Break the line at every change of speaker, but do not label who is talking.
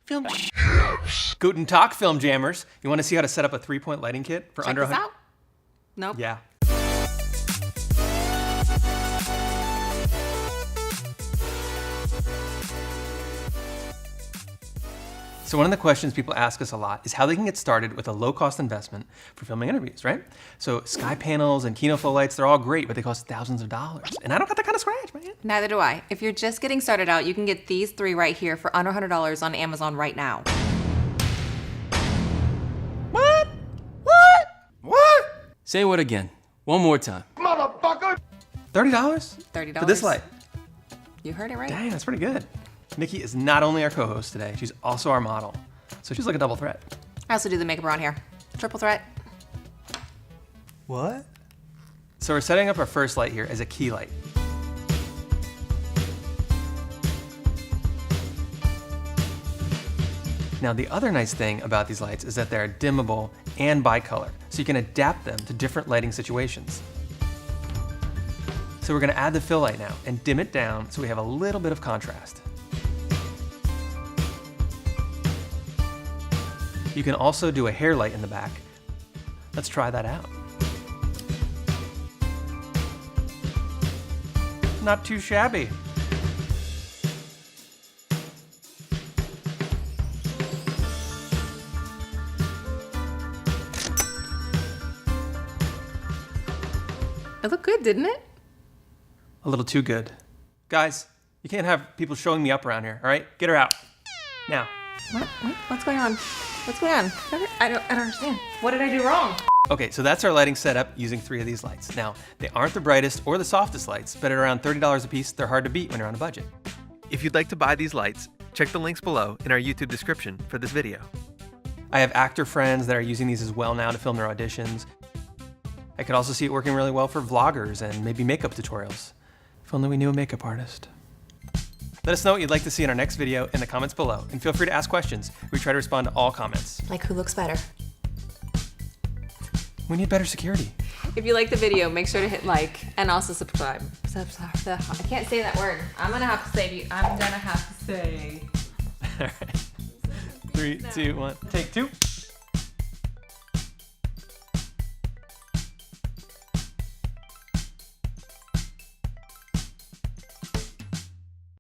Film Guten Tag, film jammers. You want to see how to set up a 3-point lighting kit for under
Check this out. Nope.
Yeah. So one of the questions people ask us a lot is how they can get started with a low-cost investment for filming interviews, right? So sky panels and Kino flow lights, they're all great, but they cost thousands of dollars. And I don't got that kind of scratch, man.
Neither do I. If you're just getting started out, you can get these 3 right here for under $100 on Amazon right now.
What? What? What?
Say what again? One more time.
$30?
$30.
For this light?
You heard it right.
Dang, that's pretty good. Nikki is not only our co-host today, she's also our model. So she's like a double threat.
I also do the makeup around here. Triple threat.
What? So we're setting up our first light here as a key light. Now the other nice thing about these lights is that they're dimmable and bicolor, so you can adapt them to different lighting situations. So we're gonna add the fill light now and dim it down so we have a little bit of contrast. You can also do a hair light in the back. Let's try that out. Not too shabby.
It looked good, didn't it?
A little too good. Guys, you can't have people showing me up around here, all right? Get her out. Now.
What? What's going on? What's going on? I don't understand. What did I do wrong?
Okay, so that's our lighting setup using 3 of these lights. Now, they aren't the brightest or the softest lights, but at around $30 a piece, they're hard to beat when you're on a budget. If you'd like to buy these lights, check the links below in our YouTube description for this video. I have actor friends that are using these as well now to film their auditions. I could also see it working really well for vloggers and maybe makeup tutorials. If only we knew a makeup artist. Let us know what you'd like to see in our next video in the comments below, and feel free to ask questions. We try to respond to all comments.
Like who looks better?
We need better security.
If you like the video, make sure to hit like and also subscribe. I can't say that word. I'm gonna have to say.
All right. 3, 2, 1, take 2.